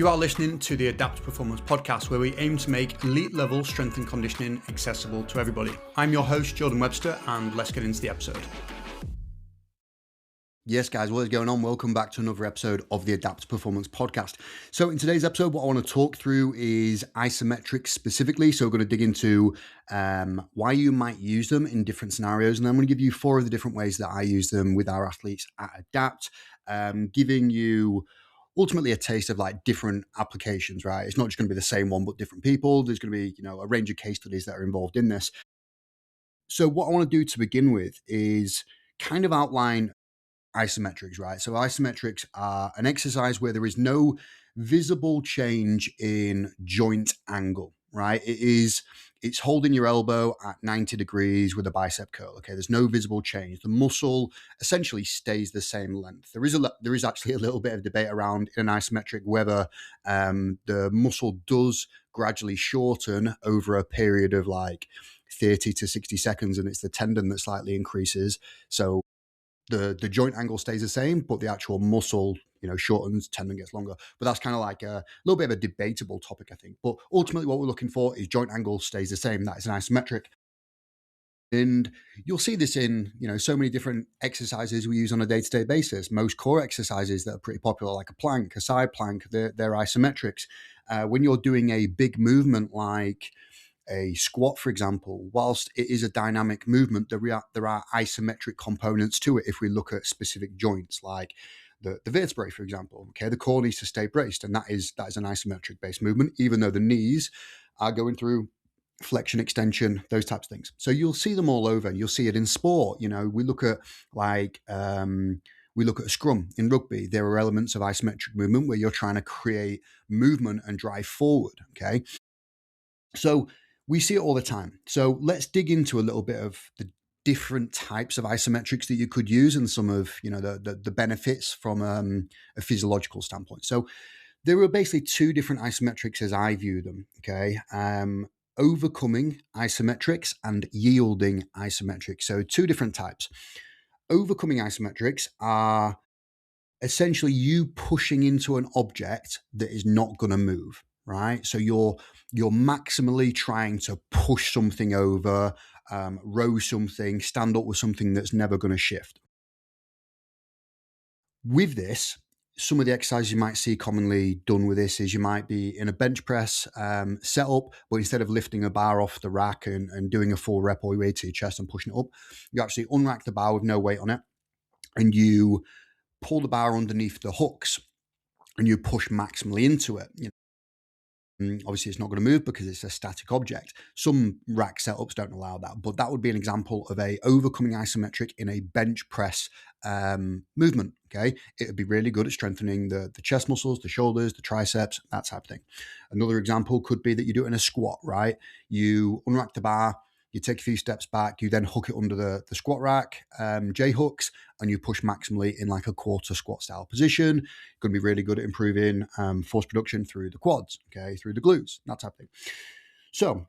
You are listening to the Adapt Performance Podcast, where we aim to make elite level strength and conditioning accessible to everybody. I'm your host, Jordan Webster, and let's get into the episode. Yes, guys, what is going on? Welcome back to another episode of the Adapt Performance Podcast. So in today's episode, what I want to talk through is isometrics specifically. So we're going to dig into why you might use them in different scenarios. And I'm going to give you 4 of the different ways that I use them with our athletes at Adapt, giving you ultimately a taste of like different applications, right? It's not just going to be the same one, but different people. There's going to be, a range of case studies that are involved in this. So what I want to do to begin with is kind of outline isometrics, right? So isometrics are an exercise where there is no visible change in joint angle, right? It's holding your elbow at 90 degrees with a bicep curl. Okay, there's no visible change. The muscle essentially stays the same length. There is actually a little bit of debate around in an isometric whether the muscle does gradually shorten over a period of like 30 to 60 seconds, and it's the tendon that slightly increases. So the joint angle stays the same, but the actual muscle, shortens, tendon gets longer. But that's kind of like a little bit of a debatable topic, I think. But ultimately what we're looking for is joint angle stays the same. That is an isometric. And you'll see this in, so many different exercises we use on a day-to-day basis. Most core exercises that are pretty popular, like a plank, a side plank, they're isometrics. When you're doing a big movement like a squat, for example, whilst it is a dynamic movement, there are isometric components to it if we look at specific joints like the vertebrae, for example. Okay, the core needs to stay braced, and that is an isometric based movement, even though the knees are going through flexion, extension, those types of things. So you'll see them all over. You'll see it in sport. We look at we look at a scrum in rugby. There are elements of isometric movement where you're trying to create movement and drive forward. Okay, so we see it all the time. So let's dig into a little bit of the different types of isometrics that you could use and some of the benefits from a physiological standpoint. So there are basically 2 different isometrics as I view them. Okay, overcoming isometrics and yielding isometrics. So 2 different types. Overcoming isometrics are essentially you pushing into an object that is not going to move, right? So you're maximally trying to push something over, row something, stand up with something that's never going to shift. With this, some of the exercises you might see commonly done with this is you might be in a bench press setup, but instead of lifting a bar off the rack and doing a full rep all the way to your chest and pushing it up, you actually unrack the bar with no weight on it, and you pull the bar underneath the hooks and you push maximally into it. Obviously, it's not going to move because it's a static object. Some rack setups don't allow that, but that would be an example of a overcoming isometric in a bench press movement. Okay, it would be really good at strengthening the chest muscles, the shoulders, the triceps, that type of thing. Another example could be that you do it in a squat, right? You unrack the bar, you take a few steps back, you then hook it under the squat rack, J hooks, and you push maximally in like a quarter squat style position. You're going to be really good at improving force production through the quads, okay, through the glutes, that type of thing. So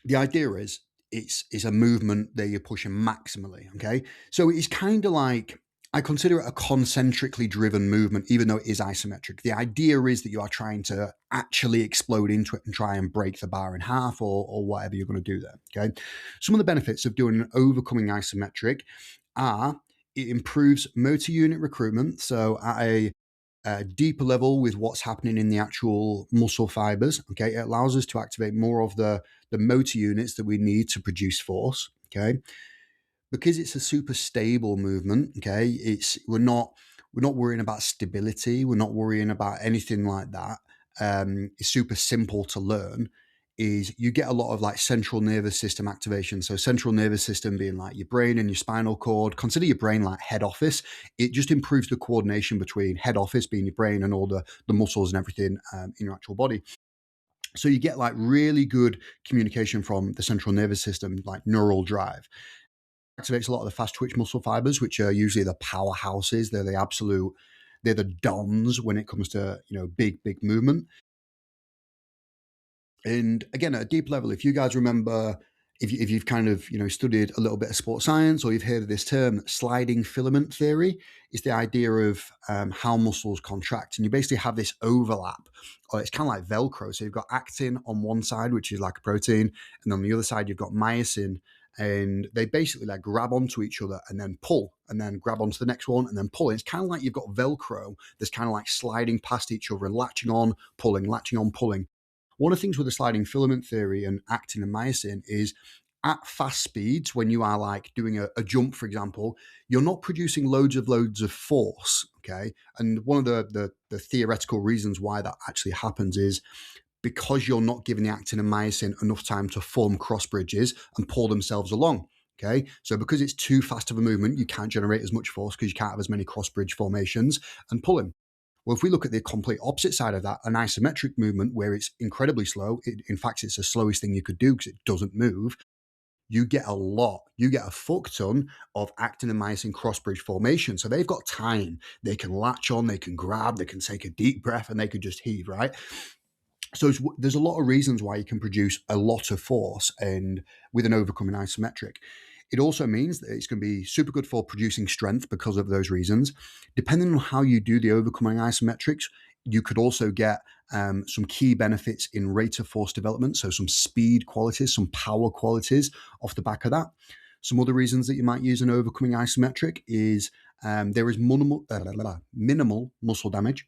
the idea is it's a movement that you're pushing maximally, okay? So it's kind of like, I consider it a concentrically driven movement, even though it is isometric. The idea is that you are trying to actually explode into it and try and break the bar in half or whatever you're going to do there, okay? Some of the benefits of doing an overcoming isometric are it improves motor unit recruitment. So at a deeper level with what's happening in the actual muscle fibers, okay, it allows us to activate more of the motor units that we need to produce force, okay? Because it's a super stable movement, okay, we're not worrying about stability, we're not worrying about anything like that. It's super simple to learn. Is you get a lot of like central nervous system activation. So central nervous system being like your brain and your spinal cord. Consider your brain like head office. It just improves the coordination between head office being your brain and all the muscles and everything in your actual body. So you get like really good communication from the central nervous system, like neural drive. Activates a lot of the fast twitch muscle fibers, which are usually the powerhouses. They're the dons when it comes to big movement. And again, at a deep level, if you guys remember if you've kind of studied a little bit of sports science, or you've heard of this term sliding filament theory, is the idea of how muscles contract, and you basically have this overlap, or it's kind of like Velcro. So you've got actin on one side, which is like a protein, and on the other side you've got myosin, and they basically like grab onto each other and then pull, and then grab onto the next one and then pull. And it's kind of like you've got Velcro that's kind of like sliding past each other and latching on, pulling, latching on, pulling. One of the things with the sliding filament theory and actin and myosin is at fast speeds, when you are like doing a jump, for example, you're not producing loads of force. Okay. And one of the theoretical reasons why that actually happens is because you're not giving the actin and myosin enough time to form cross bridges and pull themselves along. Okay. So because it's too fast of a movement, you can't generate as much force because you can't have as many cross bridge formations and pulling. Well, if we look at the complete opposite side of that, an isometric movement where it's incredibly slow, in fact, it's the slowest thing you could do because it doesn't move, you get a fuck ton of actin and myosin cross bridge formation. So they've got time. They can latch on, they can grab, they can take a deep breath, and they could just heave, right? So there's a lot of reasons why you can produce a lot of force and with an overcoming isometric. It also means that it's going to be super good for producing strength because of those reasons. Depending on how you do the overcoming isometrics, you could also get some key benefits in rate of force development. So some speed qualities, some power qualities off the back of that. Some other reasons that you might use an overcoming isometric is there is minimal muscle damage.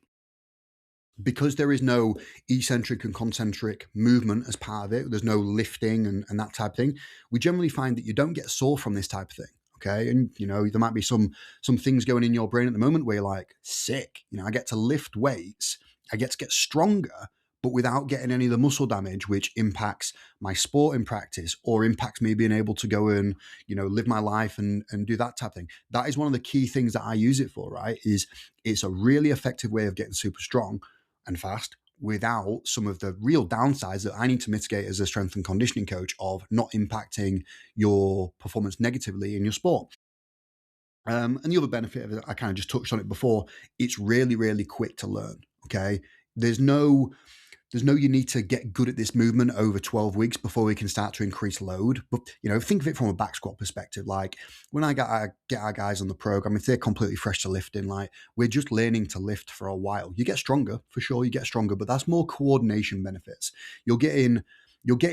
Because there is no eccentric and concentric movement as part of it, there's no lifting and that type of thing, we generally find that you don't get sore from this type of thing. Okay. And there might be some things going in your brain at the moment where you're like, sick, I get to lift weights, I get to get stronger, but without getting any of the muscle damage, which impacts my sport in practice or impacts me being able to go and, live my life and do that type of thing. That is one of the key things that I use it for, right? Is it's a really effective way of getting super strong and fast without some of the real downsides that I need to mitigate as a strength and conditioning coach of not impacting your performance negatively in your sport. And the other benefit of it, I kind of just touched on it before, it's really, really quick to learn. Okay. There's no you need to get good at this movement over 12 weeks before we can start to increase load. But, think of it from a back squat perspective. Like when I get our guys on the program, if they're completely fresh to lifting, like we're just learning to lift for a while. You get stronger, for sure, you get stronger, but that's more coordination benefits. You're getting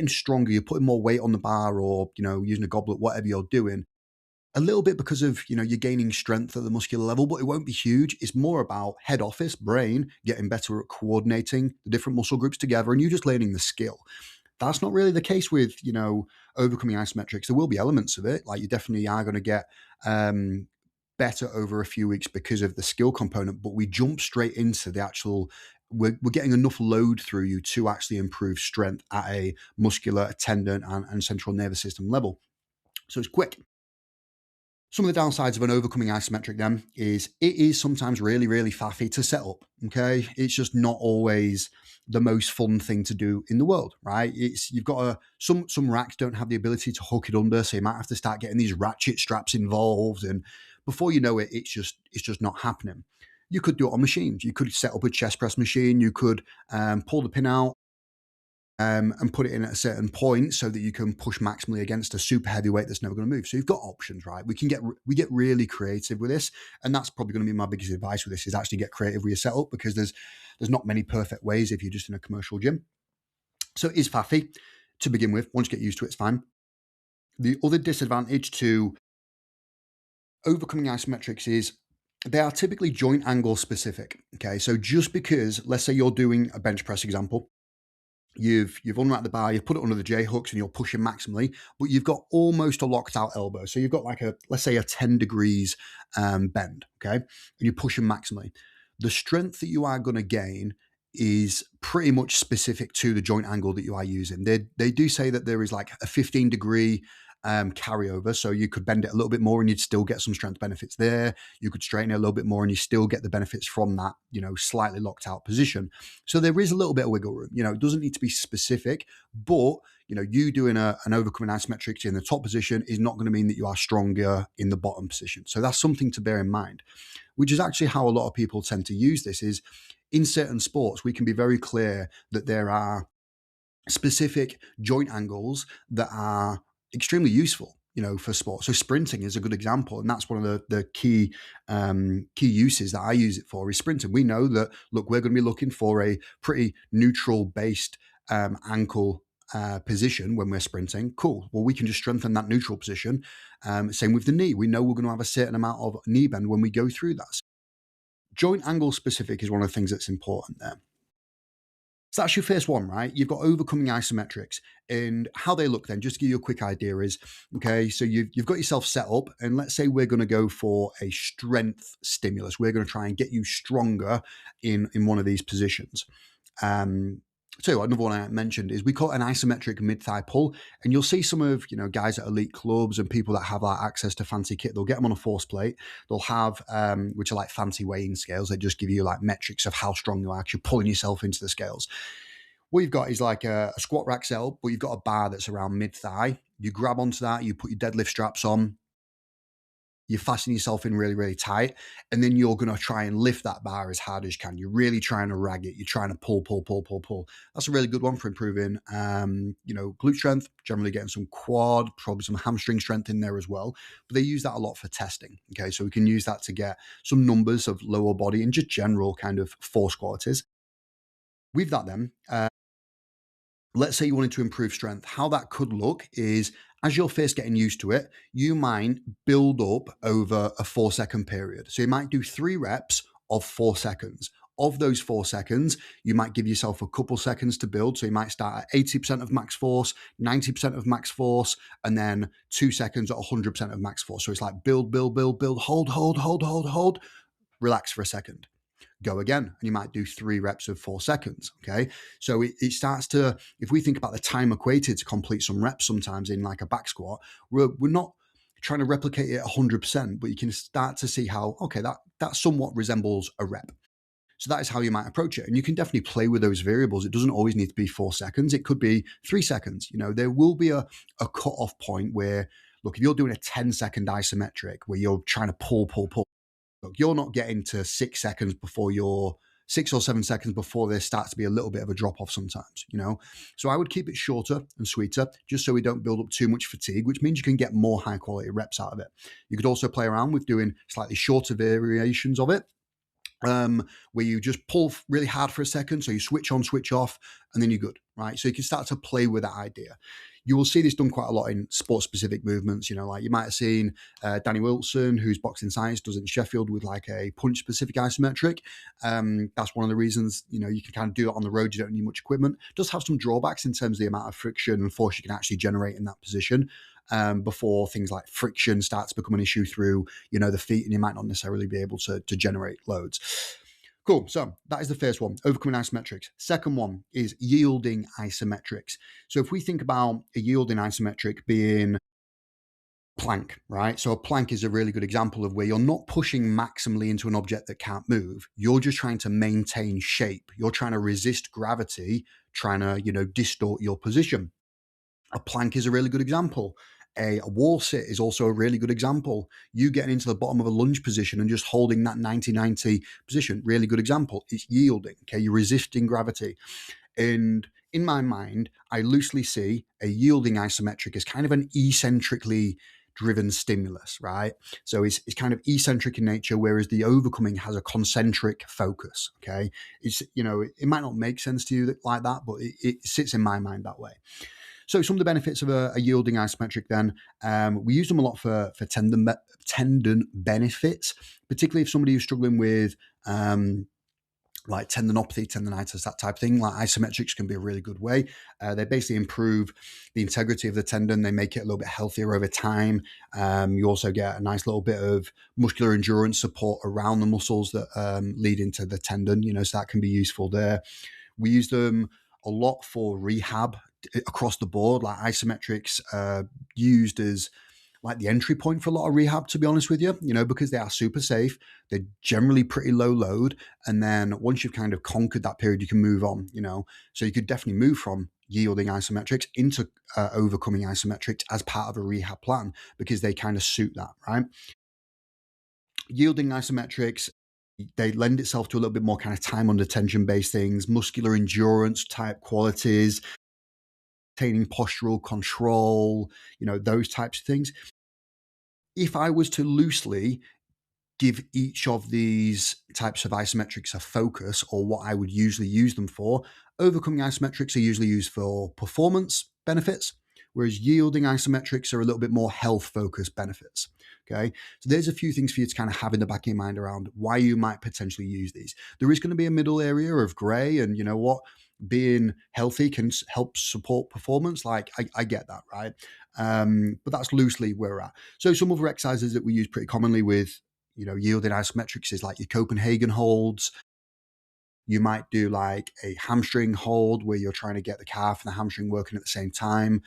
stronger, you're putting more weight on the bar or, using a goblet, whatever you're doing. A little bit because of, you're gaining strength at the muscular level, but it won't be huge. It's more about head office, brain, getting better at coordinating the different muscle groups together, and you just learning the skill. That's not really the case with, overcoming isometrics. There will be elements of it. Like you definitely are going to get better over a few weeks because of the skill component, but we jump straight into the actual, we're getting enough load through you to actually improve strength at a muscular, tendon, and central nervous system level. So it's quick. Some of the downsides of an overcoming isometric then is it is sometimes really, really faffy to set up. Okay. It's just not always the most fun thing to do in the world, right? You've got some racks don't have the ability to hook it under. So you might have to start getting these ratchet straps involved. And before you know it, it's just not happening. You could do it on machines. You could set up a chest press machine. You could pull the pin out, and put it in at a certain point so that you can push maximally against a super heavy weight that's never going to move. So you've got options, right? We get really creative with this, and that's probably going to be my biggest advice with this: is actually get creative with your setup, because there's not many perfect ways if you're just in a commercial gym. So it is faffy to begin with. Once you get used to it, it's fine. The other disadvantage to overcoming isometrics is they are typically joint angle specific. Okay, so just because, let's say you're doing a bench press example, you've unwrapped the bar, you've put it under the J hooks and you're pushing maximally, but you've got almost a locked out elbow. So you've got like let's say a 10 degrees bend, okay? And you're pushing maximally. The strength that you are going to gain is pretty much specific to the joint angle that you are using. They do say that there is like a 15 degree carryover. So you could bend it a little bit more and you'd still get some strength benefits there. You could straighten it a little bit more and you still get the benefits from that, slightly locked out position. So there is a little bit of wiggle room. It doesn't need to be specific, but you doing an overcoming isometrics in the top position is not going to mean that you are stronger in the bottom position. So that's something to bear in mind, which is actually how a lot of people tend to use this. Is in certain sports, we can be very clear that there are specific joint angles that are extremely useful, for sport. So sprinting is a good example, and that's one of the key uses that I use it for is sprinting. We know that, look, we're going to be looking for a pretty neutral based ankle position when we're sprinting. Cool. Well, we can just strengthen that neutral position. Same with the knee. We know we're going to have a certain amount of knee bend when we go through that. Joint angle specific is one of the things that's important there. So that's your first one, right? You've got overcoming isometrics, and how they look then, just to give you a quick idea is, okay, so you've got yourself set up, and let's say we're going to go for a strength stimulus. We're going to try and get you stronger in one of these positions. So another one I mentioned is we call it an isometric mid-thigh pull, and you'll see some of guys at elite clubs and people that have like access to fancy kit. They'll get them on a force plate. They'll have which are like fancy weighing scales. They just give you like metrics of how strong you are actually pulling yourself into the scales. What you've got is like a squat rack setup, but you've got a bar that's around mid-thigh. You grab onto that, you put your deadlift straps on, you fasten yourself in really, really tight, and then you're going to try and lift that bar as hard as you can. You're really trying to rag it. You're trying to pull, pull, pull, pull, pull. That's a really good one for improving, glute strength, generally getting some quad, probably some hamstring strength in there as well. But they use that a lot for testing. Okay, so we can use that to get some numbers of lower body and just general kind of force qualities. With that then, let's say you wanted to improve strength. How that could look is as you're first getting used to it, you might build up over a 4-second period. So you might do 3 reps of 4 seconds. Of those 4 seconds, you might give yourself a couple seconds to build. So you might start at 80% of max force, 90% of max force, and then 2 seconds at 100% of max force. So it's like build, build, build, build, hold, relax for a second. Go again, and you might do 3 reps of 4 seconds. Okay. So it starts to, if we think about the time equated to complete some reps sometimes in like a back squat, we're not trying to replicate it 100%, but you can start to see how, okay, that somewhat resembles a rep. So that is how you might approach it. And you can definitely play with those variables. It doesn't always need to be 4 seconds. It could be 3 seconds. There will be a cut-off point where, look, if you're doing a 10-second isometric where you're trying to pull, look, you're not getting to 6 seconds before you're 6 or 7 seconds before there starts to be a little bit of a drop off sometimes. So I would keep it shorter and sweeter just so we don't build up too much fatigue, which means you can get more high quality reps out of it. You could also play around with doing slightly shorter variations of it. Where you just pull really hard for a second, so you switch on, switch off, and then you're good, right? So you can start to play with that idea. You will see this done quite a lot in sport-specific movements. Like you might have seen Danny Wilson, who's Boxing Science, does it in Sheffield with like a punch-specific isometric. That's one of the reasons, you can kind of do it on the road. You don't need much equipment. It does have some drawbacks in terms of the amount of friction and force you can actually generate in that position. Before things like friction starts to become an issue through, the feet, and you might not necessarily be able to generate loads. Cool. So that is the first one, overcoming isometrics. Second one is yielding isometrics. So if we think about a yielding isometric being plank, right? So a plank is a really good example of where you're not pushing maximally into an object that can't move. You're just trying to maintain shape. You're trying to resist gravity, trying to, distort your position. A plank is a really good example. A wall sit is also a really good example. You getting into the bottom of a lunge position and just holding that 90-90 position, really good example. It's yielding, okay? You're resisting gravity. And in my mind, I loosely see a yielding isometric as kind of an eccentrically driven stimulus, right? So it's kind of eccentric in nature, whereas the overcoming has a concentric focus, okay? It's, it might not make sense to you like that, but it sits in my mind that way. So some of the benefits of a yielding isometric then, we use them a lot for tendon benefits, particularly if somebody who's struggling with like tendinopathy, tendonitis, that type of thing. Like isometrics can be a really good way. They basically improve the integrity of the tendon. They make it a little bit healthier over time. You also get a nice little bit of muscular endurance support around the muscles that lead into the tendon, so that can be useful there. We use them a lot for rehab across the board, like isometrics used as like the entry point for a lot of rehab, to be honest with you, because they are super safe. They're generally pretty low load. And then once you've kind of conquered that period, you can move on, So you could definitely move from yielding isometrics into overcoming isometrics as part of a rehab plan because they kind of suit that, right? Yielding isometrics, they lend itself to a little bit more kind of time under tension based things, muscular endurance type qualities. maintaining postural control, those types of things. If I was to loosely give each of these types of isometrics a focus, or what I would usually use them for, overcoming isometrics are usually used for performance benefits, whereas yielding isometrics are a little bit more health focused benefits. Okay, so there's a few things for you to kind of have in the back of your mind around why you might potentially use these. There is going to be a middle area of gray, and you know what? Being healthy can help support performance. Like, I get that, right? But that's loosely where we're at. So some other exercises that we use pretty commonly with yielding isometrics is like your Copenhagen holds. You might do like a hamstring hold where you're trying to get the calf and the hamstring working at the same time.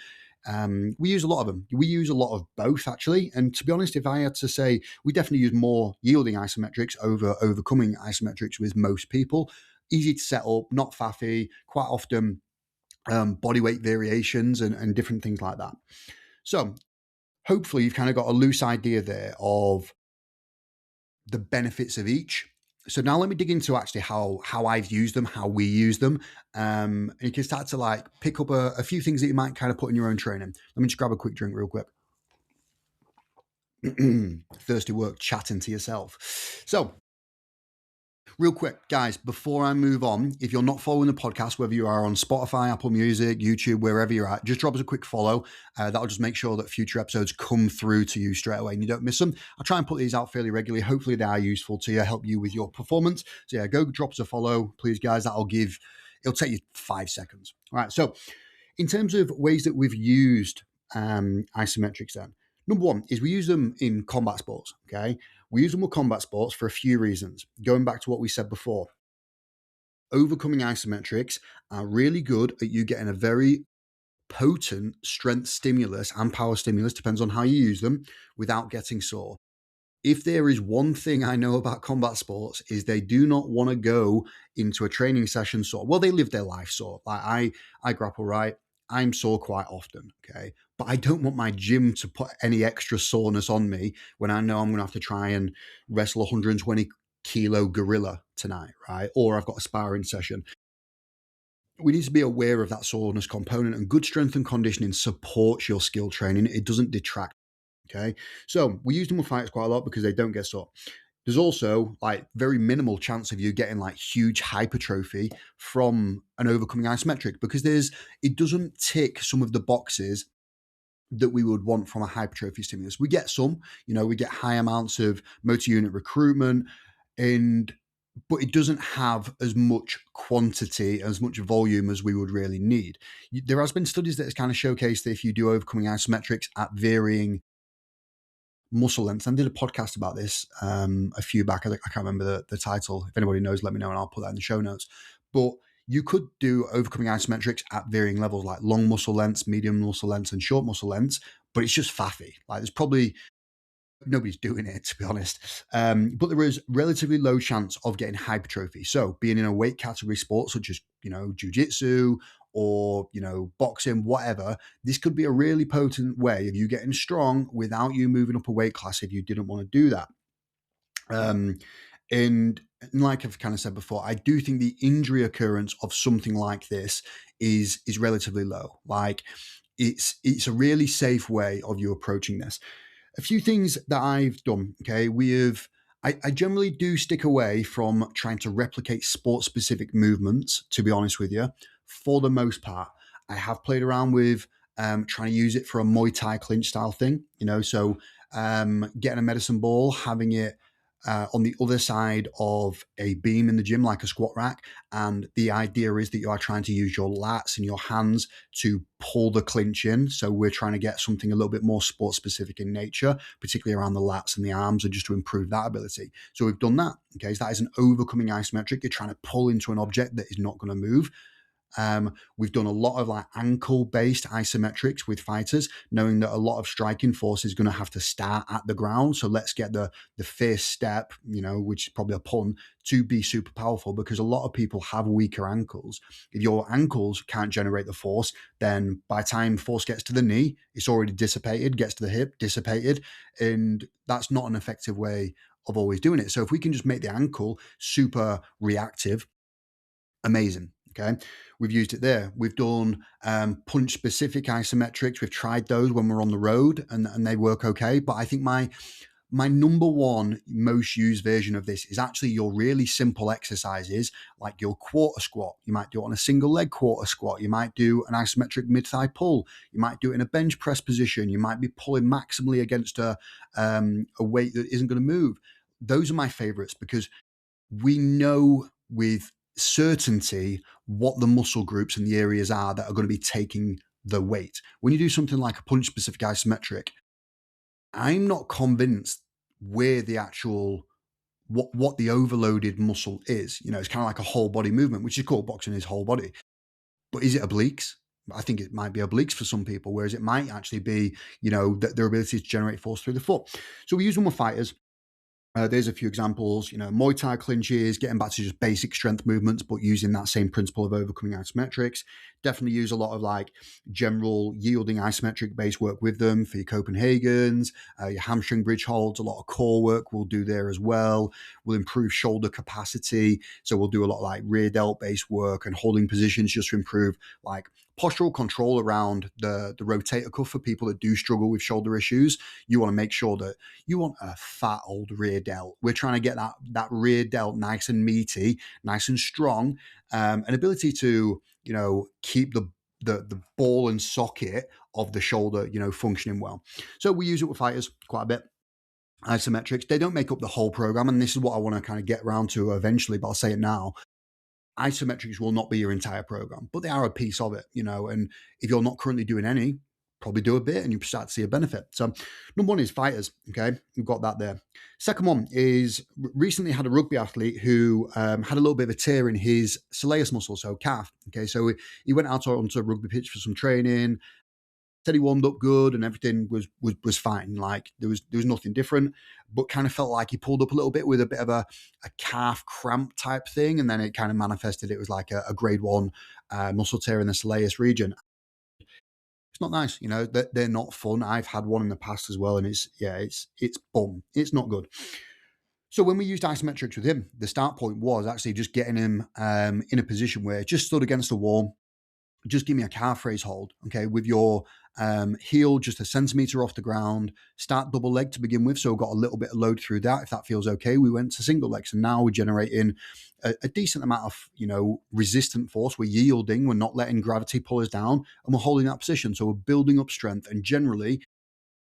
We use a lot of them. We use a lot of both, actually. And to be honest, if I had to say, we definitely use more yielding isometrics over overcoming isometrics with most people. Easy to set up, not faffy, quite often body weight variations and different things like that. So hopefully you've kind of got a loose idea there of the benefits of each. So now let me dig into actually how I've used them, how we use them. And you can start to like pick up a few things that you might kind of put in your own training. Let me just grab a quick drink real quick. Thirsty work, chatting to yourself. So real quick, guys, before I move on, if you're not following the podcast, whether you are on Spotify, Apple Music, YouTube, wherever you're at, just drop us a quick follow. That'll just make sure that future episodes come through to you straight away and you don't miss them. I'll try and put these out fairly regularly. Hopefully they are useful to you, help you with your performance. So yeah, go drop us a follow, please, guys. It'll take you 5 seconds. All right, so in terms of ways that we've used isometrics then, number one is we use them in combat sports, okay? We use them with combat sports for a few reasons. Going back to what we said before, overcoming isometrics are really good at you getting a very potent strength stimulus and power stimulus, depends on how you use them, without getting sore. If there is one thing I know about combat sports is they do not want to go into a training session sore. Well, they live their life sore. Like I grapple right. I'm sore quite often, okay? But I don't want my gym to put any extra soreness on me when I know I'm going to have to try and wrestle a 120 kilo gorilla tonight, right? Or I've got a sparring session. We need to be aware of that soreness component, and good strength and conditioning supports your skill training. It doesn't detract. Okay, so we use them with fighters quite a lot because they don't get sore. There's also like very minimal chance of you getting like huge hypertrophy from an overcoming isometric because it doesn't tick some of the boxes that we would want from a hypertrophy stimulus. We get some, we get high amounts of motor unit recruitment, but it doesn't have as much quantity, as much volume as we would really need. There has been studies that has kind of showcased that if you do overcoming isometrics at varying muscle lengths, and I did a podcast about this a few back. I can't remember the title. If anybody knows, let me know and I'll put that in the show notes. But you could do overcoming isometrics at varying levels, like long muscle lengths, medium muscle lengths, and short muscle lengths, but it's just faffy. Like there's probably nobody's doing it, to be honest. But there is relatively low chance of getting hypertrophy. So being in a weight category sport such as, jiu-jitsu or, boxing, whatever, this could be a really potent way of you getting strong without you moving up a weight class if you didn't want to do that. And like I've kind of said before, I do think the injury occurrence of something like this is relatively low. Like it's a really safe way of you approaching this. A few things that I've done, okay, I generally do stick away from trying to replicate sport-specific movements, to be honest with you. For the most part, I have played around with trying to use it for a Muay Thai clinch style thing, so getting a medicine ball, having it on the other side of a beam in the gym, like a squat rack. And the idea is that you are trying to use your lats and your hands to pull the clinch in. So we're trying to get something a little bit more sport specific in nature, particularly around the lats and the arms, and just to improve that ability. So we've done that. Okay. So that is an overcoming isometric. You're trying to pull into an object that is not going to move. We've done a lot of like ankle-based isometrics with fighters, knowing that a lot of striking force is going to have to start at the ground. So let's get the first step, which is probably a pun, to be super powerful, because a lot of people have weaker ankles. If your ankles can't generate the force, then by the time force gets to the knee, it's already dissipated, gets to the hip, dissipated, and that's not an effective way of always doing it. So if we can just make the ankle super reactive, amazing. Okay, we've used it there. We've done punch specific isometrics. We've tried those when we're on the road, and they work okay. But I think my number one most used version of this is actually your really simple exercises, like your quarter squat. You might do it on a single leg quarter squat. You might do an isometric mid thigh pull. You might do it in a bench press position. You might be pulling maximally against a weight that isn't going to move. Those are my favorites because we know with certainty what the muscle groups and the areas are that are going to be taking the weight. When you do something like a punch specific isometric, I'm not convinced where the actual what the overloaded muscle is. You know, it's kind of like a whole body movement, which is called boxing is whole body. But is it obliques? I think it might be obliques for some people, whereas it might actually be, their ability to generate force through the foot. So we use them with fighters. There's a few examples, Muay Thai clinches, getting back to just basic strength movements, but using that same principle of overcoming isometrics. Definitely use a lot of like general yielding isometric base work with them for your Copenhagen's, your hamstring bridge holds, a lot of core work we'll do there as well. We'll improve shoulder capacity. So we'll do a lot of like rear delt base work and holding positions just to improve like postural control around the rotator cuff for people that do struggle with shoulder issues. You want to make sure that you want a fat old rear delt. We're trying to get that rear delt nice and meaty, nice and strong, an ability to, keep the ball and socket of the shoulder, functioning well. So we use it with fighters quite a bit. Isometrics, they don't make up the whole program. And this is what I want to kind of get around to eventually, but I'll say it now. Isometrics will not be your entire program, but they are a piece of it, and if you're not currently doing any, probably do a bit and you start to see a benefit. So number one is fighters. Okay. We've got that there. Second one is recently had a rugby athlete who had a little bit of a tear in his soleus muscle, so calf. Okay. So he went out onto a rugby pitch for some training, said he warmed up good and everything was fine. Like there was nothing different, but kind of felt like he pulled up a little bit with a bit of a calf cramp type thing. And then it kind of manifested. It was like a grade 1 muscle tear in the soleus region. It's not nice, they're not fun. I've had one in the past as well, and it's bum. It's not good. So when we used isometrics with him, the start point was actually just getting him in a position where just stood against the wall. Just give me a calf raise hold, okay, with your heel just a centimeter off the ground. Start double leg to begin with, so got a little bit of load through that. If that feels okay, we went to single legs, and now we're generating a decent amount of resistant force. We're yielding, we're not letting gravity pull us down, and we're holding that position. So we're building up strength, and generally,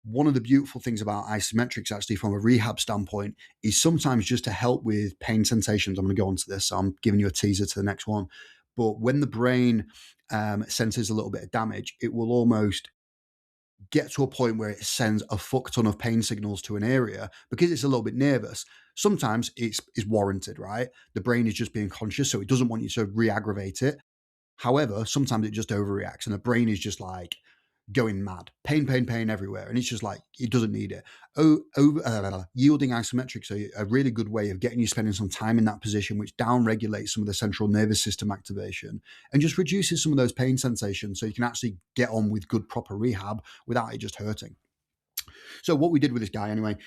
one of the beautiful things about isometrics, actually, from a rehab standpoint, is sometimes just to help with pain sensations. I'm going to go on to this, so I'm giving you a teaser to the next one. But when the brain senses a little bit of damage, it will almost get to a point where it sends a fuck ton of pain signals to an area because it's a little bit nervous. Sometimes it's warranted, right? The brain is just being conscious, so it doesn't want you to re-aggravate it. However, sometimes it just overreacts and the brain is just like going mad. Pain everywhere. And it's just like, it doesn't need it. Yielding isometrics are a really good way of getting you spending some time in that position, which down-regulates some of the central nervous system activation and just reduces some of those pain sensations so you can actually get on with good, proper rehab without it just hurting. So what we did with this guy anyway,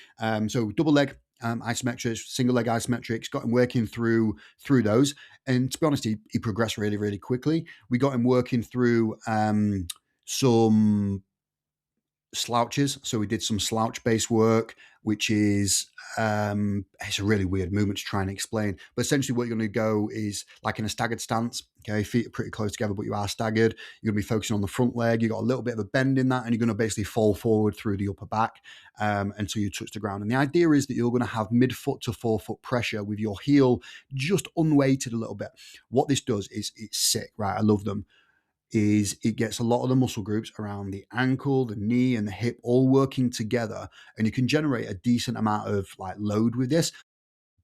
so double leg isometrics, single leg isometrics, got him working through those. And to be honest, he progressed really, really quickly. We got him working through some slouches. So we did some slouch based work, which is it's a really weird movement to try and explain. But essentially what you're going to go is like in a staggered stance. Okay, feet are pretty close together, but you are staggered. You're going to be focusing on the front leg. You got a little bit of a bend in that, and you're going to basically fall forward through the upper back until you touch the ground. And the idea is that you're going to have mid-foot to forefoot pressure with your heel just unweighted a little bit. What this does is it's sick, right? I love them. Is it gets a lot of the muscle groups around the ankle, the knee, and the hip all working together, and you can generate a decent amount of like load with this.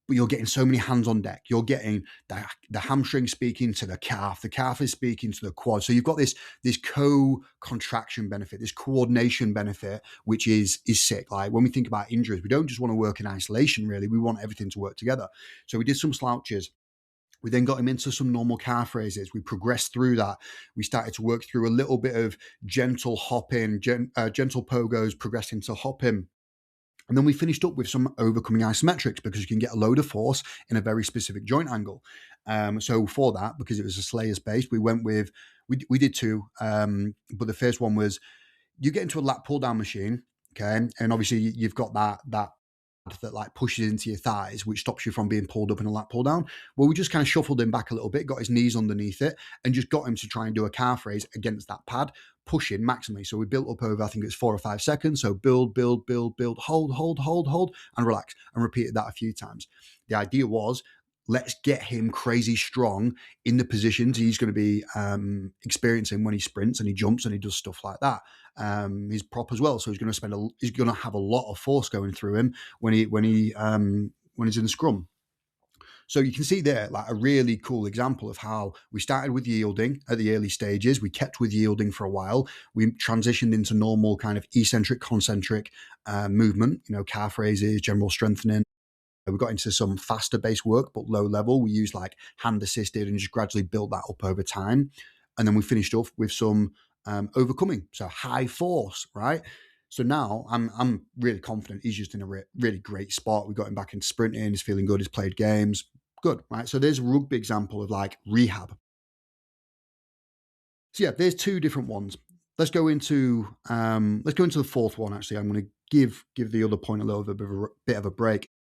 But you're getting so many hands on deck. You're getting the hamstring speaking to the calf is speaking to the quad. So you've got this co-contraction benefit, this coordination benefit, which is sick. Like when we think about injuries, we don't just want to work in isolation, really. We want everything to work together. So we did some slouches. We then got him into some normal calf raises. We progressed through that. We started to work through a little bit of gentle hopping, gentle pogos, progressed into hopping. And then we finished up with some overcoming isometrics because you can get a load of force in a very specific joint angle. So for that, because it was a Slayer space, we went with, we did two, but the first one was you get into a lat pull down machine, okay, and obviously you've got that like pushes into your thighs, which stops you from being pulled up in a lat pull down. Well, we just kind of shuffled him back a little bit, got his knees underneath it, and just got him to try and do a calf raise against that pad, pushing maximally. So we built up over, I think it's 4 or 5 seconds. So build, hold, and relax, and repeated that a few times. The idea was, let's get him crazy strong in the positions he's going to be experiencing when he sprints and he jumps and he does stuff like that. He's prop as well, so he's going to have a lot of force going through him when he's in the scrum. So you can see there like a really cool example of how we started with yielding at the early stages. We kept with yielding for a while. We transitioned into normal kind of eccentric, concentric movement, calf raises, general strengthening. We got into some faster based work, but low level. We used like hand assisted and just gradually built that up over time. And then we finished off with some overcoming. So high force, right? So now I'm really confident he's just in a really great spot. We got him back into sprinting. He's feeling good. He's played games. Good, right? So there's a rugby example of like rehab. So yeah, there's two different ones. Let's go into the fourth one. Actually, I'm going to give the other point a little bit of a break.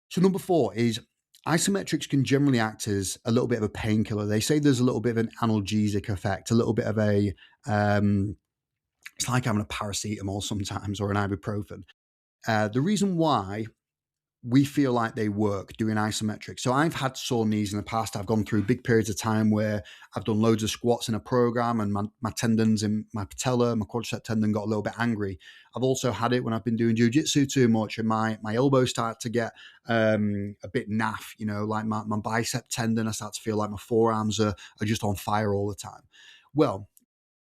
So number 4 is isometrics can generally act as a little bit of a painkiller. They say there's a little bit of an analgesic effect, a little bit of a, it's like having a paracetamol sometimes or an ibuprofen. The reason why we feel like they work doing isometrics. So I've had sore knees in the past. I've gone through big periods of time where I've done loads of squats in a program and my tendons in my patella, my quadricep tendon got a little bit angry. I've also had it when I've been doing jiu-jitsu too much and my elbows start to get a bit naff, like my bicep tendon. I start to feel like my forearms are just on fire all the time. Well,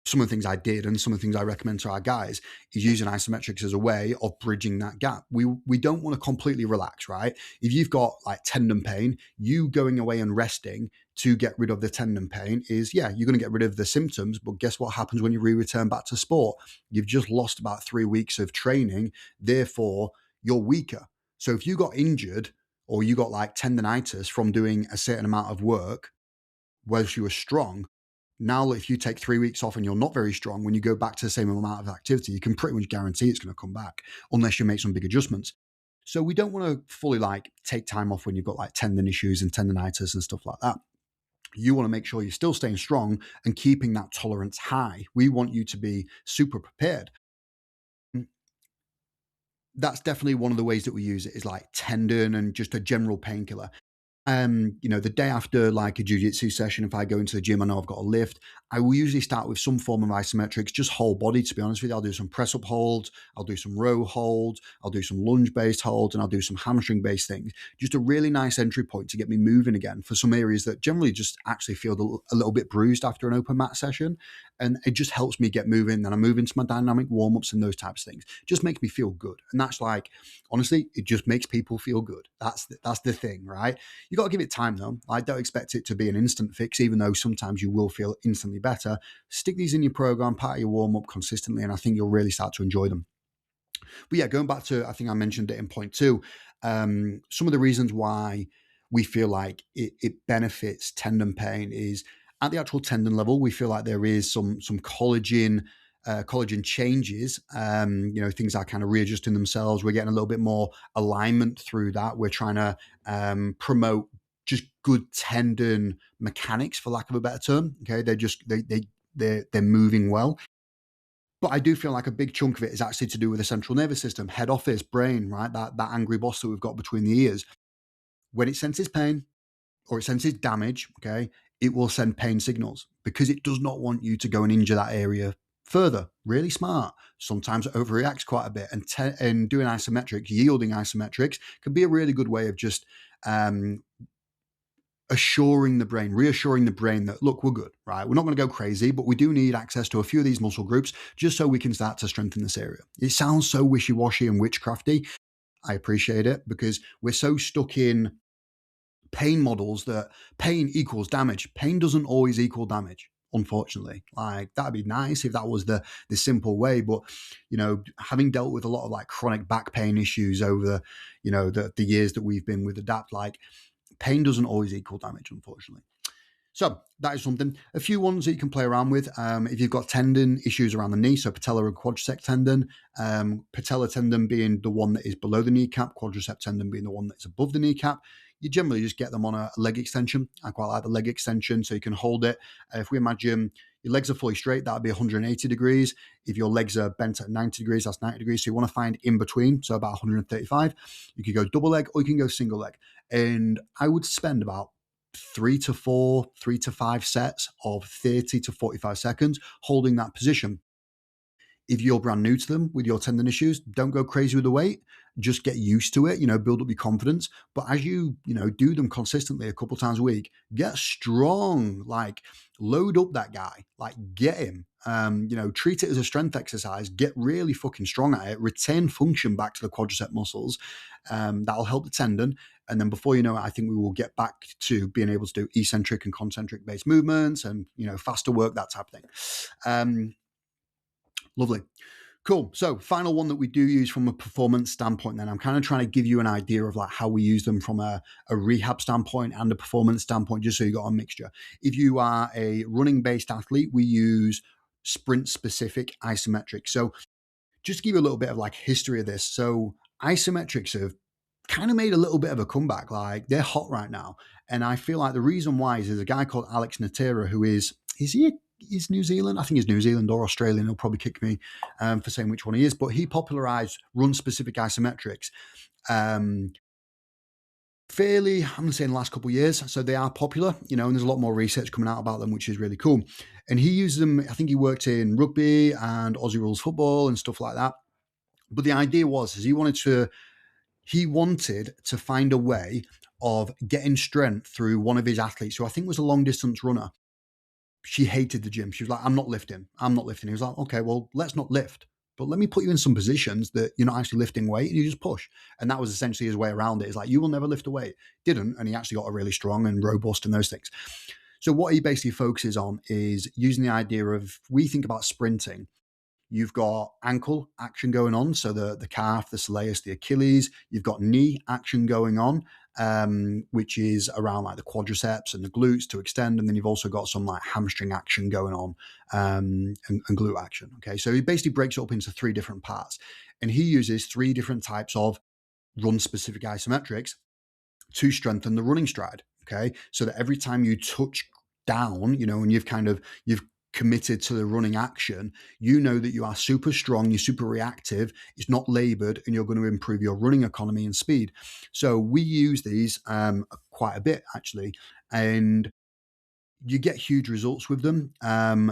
some of the things I did and some of the things I recommend to our guys is using isometrics as a way of bridging that gap. We don't want to completely relax, right? If you've got like tendon pain, you going away and resting to get rid of the tendon pain is, you're going to get rid of the symptoms, but guess what happens when you return back to sport? You've just lost about 3 weeks of training, therefore you're weaker. So if you got injured or you got like tendonitis from doing a certain amount of work, whereas you were strong, now, if you take 3 weeks off and you're not very strong, when you go back to the same amount of activity, you can pretty much guarantee it's going to come back unless you make some big adjustments. So we don't want to fully like take time off when you've got like tendon issues and tendonitis and stuff like that. You want to make sure you're still staying strong and keeping that tolerance high. We want you to be super prepared. That's definitely one of the ways that we use it is like tendon and just a general painkiller. The day after like a jiu-jitsu session, if I go into the gym, I know I've got a lift, I will usually start with some form of isometrics, just whole body, to be honest with you. I'll do some press up holds, I'll do some row holds, I'll do some lunge based holds, and I'll do some hamstring based things. Just a really nice entry point to get me moving again for some areas that generally just actually feel a little bit bruised after an open mat session. And it just helps me get moving. Then I move into my dynamic warm-ups and those types of things. Just makes me feel good. And that's like, honestly, it just makes people feel good. That's the thing, right? You got to give it time though. I don't expect it to be an instant fix, even though sometimes you will feel instantly better. Stick these in your program, part of your warm-up consistently, and I think you'll really start to enjoy them. But yeah, going back to, I think I mentioned it in point 2, some of the reasons why we feel like it benefits tendon pain is at the actual tendon level, we feel like there is some collagen changes, things are kind of readjusting themselves. We're getting a little bit more alignment through that. We're trying to promote just good tendon mechanics, for lack of a better term. Okay, they're moving well. But I do feel like a big chunk of it is actually to do with the central nervous system, head office, brain, right? That angry boss that we've got between the ears. When it senses pain or it senses damage, okay, it will send pain signals because it does not want you to go and injure that area further. Really smart. Sometimes it overreacts quite a bit. And doing isometrics, yielding isometrics, can be a really good way of just reassuring the brain that, look, we're good, right? We're not going to go crazy, but we do need access to a few of these muscle groups just so we can start to strengthen this area. It sounds so wishy-washy and witchcrafty. I appreciate it because we're so stuck in pain models that pain equals damage. Pain doesn't always equal damage, unfortunately. Like, that'd be nice if that was the simple way, but having dealt with a lot of like chronic back pain issues over the years that we've been with Adapt, like, Pain doesn't always equal damage, unfortunately. So that is something. A few ones that you can play around with. If you've got tendon issues around the knee, so patella and quadricep tendon, patella tendon being the one that is below the kneecap, quadricep tendon being the one that's above the kneecap, you generally just get them on a leg extension. I quite like the leg extension, so you can hold it. If we imagine your legs are fully straight, that would be 180 degrees. If your legs are bent at 90 degrees, that's 90 degrees. So you want to find in between, so about 135. You could go double leg or you can go single leg. And I would spend about 3 to 5 sets of 30 to 45 seconds holding that position. If you're brand new to them with your tendon issues, don't go crazy with the weight. Just get used to it, build up your confidence. But as you do them consistently a couple times a week, get strong, like load up that guy, like get him. Treat it as a strength exercise, get really fucking strong at it, retain function back to the quadricep muscles. That'll help the tendon. And then before you know it, I think we will get back to being able to do eccentric and concentric based movements and, faster work, that type of thing. Lovely. Cool. So final one that we do use from a performance standpoint, then I'm kind of trying to give you an idea of like how we use them from a rehab standpoint and a performance standpoint, just so you got a mixture. If you are a running based athlete, we use sprint specific isometrics. So just to give you a little bit of like history of this. So isometrics have kind of made a little bit of a comeback. Like they're hot right now. And I feel like the reason why is there's a guy called Alex Natera who is New Zealand? I think he's New Zealand or Australian. He'll probably kick me for saying which one he is. But he popularized run-specific isometrics fairly, I'm going to say in the last couple of years. So they are popular, and there's a lot more research coming out about them, which is really cool. And he uses them, I think he worked in rugby and Aussie rules football and stuff like that. But the idea was he wanted to find a way of getting strength through one of his athletes, who I think was a long distance runner. She hated the gym. She was like, I'm not lifting. He was like, okay, well, let's not lift, but let me put you in some positions that you're not actually lifting weight and you just push. And that was essentially his way around it. It's like, you will never lift a weight. Didn't. And he actually got a really strong and robust and those things. So what he basically focuses on is using the idea of, we think about sprinting. You've got ankle action going on, so the calf, the soleus, the Achilles. You've got knee action going on, which is around like the quadriceps and the glutes to extend. And then you've also got some like hamstring action going on and glute action. Okay, so he basically breaks it up into 3 different parts. And he uses 3 different types of run-specific isometrics to strengthen the running stride. Okay, so that every time you touch down, and you've committed to the running action, that you are super strong, you're super reactive, it's not labored, and you're going to improve your running economy and speed. So we use these quite a bit actually, and you get huge results with them.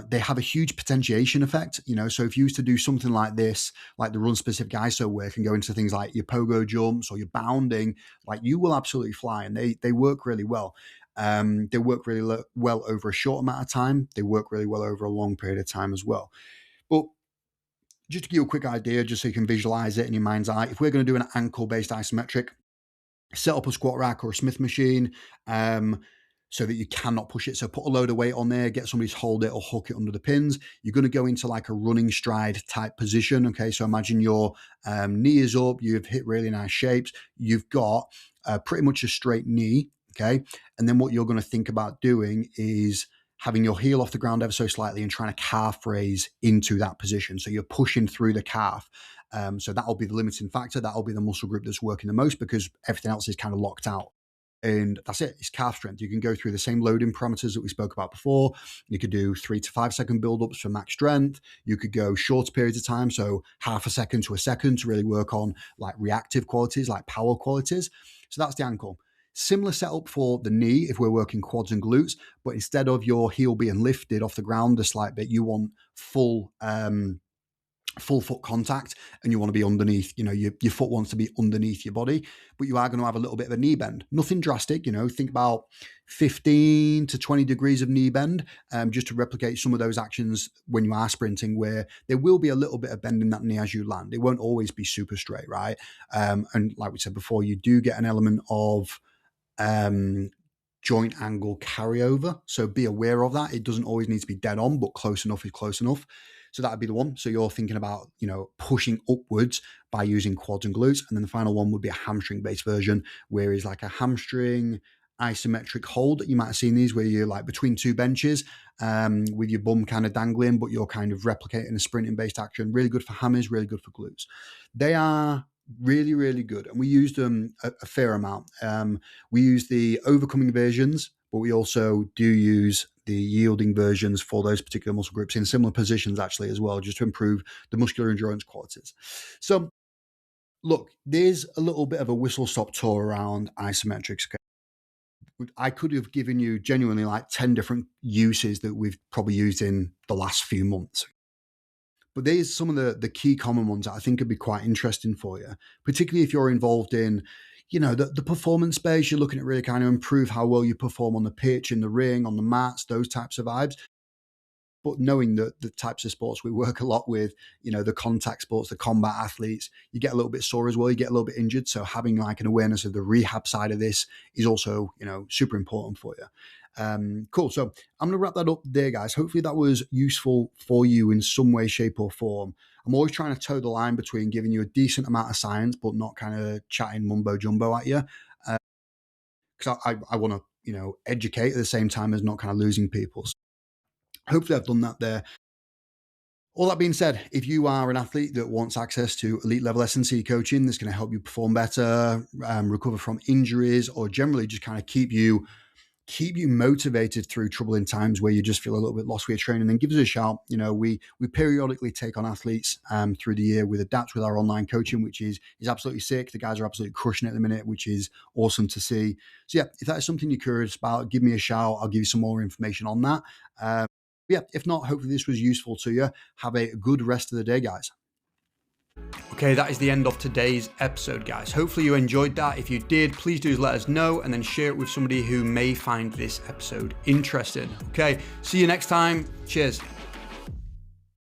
They have a huge potentiation effect, so if you used to do something like this, like the run specific ISO work, and go into things like your pogo jumps or your bounding, like you will absolutely fly, and they work really well. They work really well over a short amount of time. They work really well over a long period of time as well. But just to give you a quick idea, just so you can visualize it in your mind's eye, if we're going to do an ankle-based isometric, set up a squat rack or a Smith machine so that you cannot push it. So put a load of weight on there, get somebody to hold it or hook it under the pins. You're going to go into like a running stride type position. Okay, so imagine your knee is up, you've hit really nice shapes, you've got pretty much a straight knee. Okay. And then what you're going to think about doing is having your heel off the ground ever so slightly and trying to calf raise into that position. So you're pushing through the calf. So that'll be the limiting factor. That'll be the muscle group that's working the most, because everything else is kind of locked out. And that's it. It's calf strength. You can go through the same loading parameters that we spoke about before. You could do 3 to 5 second build-ups for max strength. You could go shorter periods of time, so half a second to a second, to really work on like reactive qualities, like power qualities. So that's the ankle. Similar setup for the knee if we're working quads and glutes, but instead of your heel being lifted off the ground a slight bit, you want full foot contact, and you want to be underneath, your foot wants to be underneath your body, but you are going to have a little bit of a knee bend. Nothing drastic, think about 15 to 20 degrees of knee bend, just to replicate some of those actions when you are sprinting, where there will be a little bit of bend in that knee as you land. It won't always be super straight, right? And like we said before, you do get an element of joint angle carryover. So be aware of that. It doesn't always need to be dead on, but close enough is close enough. So that'd be the one. So you're thinking about, pushing upwards by using quads and glutes. And then the final one would be a hamstring based version, where it's like a hamstring isometric hold. You might have seen these where you're like between two benches with your bum kind of dangling, but you're kind of replicating a sprinting based action. Really good for hammies, really good for glutes. They are really, really good. And we use them a fair amount. We use the overcoming versions, but we also do use the yielding versions for those particular muscle groups in similar positions actually as well, just to improve the muscular endurance qualities. So look, there's a little bit of a whistle-stop tour around isometrics. I could have given you genuinely like 10 different uses that we've probably used in the last few months. But there's some of the key common ones that I think could be quite interesting for you, particularly if you're involved in, the performance space. You're looking at really kind of improve how well you perform on the pitch, in the ring, on the mats, those types of vibes. But knowing that the types of sports we work a lot with, the contact sports, the combat athletes, you get a little bit sore as well, you get a little bit injured. So having like an awareness of the rehab side of this is also, super important for you. Cool. So I'm going to wrap that up there, guys. Hopefully that was useful for you in some way, shape or form. I'm always trying to toe the line between giving you a decent amount of science, but not kind of chatting mumbo jumbo at you. Because I want to, educate at the same time as not kind of losing people. So hopefully I've done that there. All that being said, if you are an athlete that wants access to elite level S&C coaching that's going to help you perform better, recover from injuries, or generally just kind of keep you motivated through troubling times where you just feel a little bit lost with your training, then give us a shout. We periodically take on athletes through the year with Adapt with our online coaching, which is absolutely sick. The guys are absolutely crushing it at the minute, which is awesome to see. So yeah, if that is something you're curious about, give me a shout. I'll give you some more information on that. If not, hopefully this was useful to you. Have a good rest of the day, guys. Okay, that is the end of today's episode, guys. Hopefully you enjoyed that. If you did, please do let us know and then share it with somebody who may find this episode interesting. Okay, see you next time. Cheers.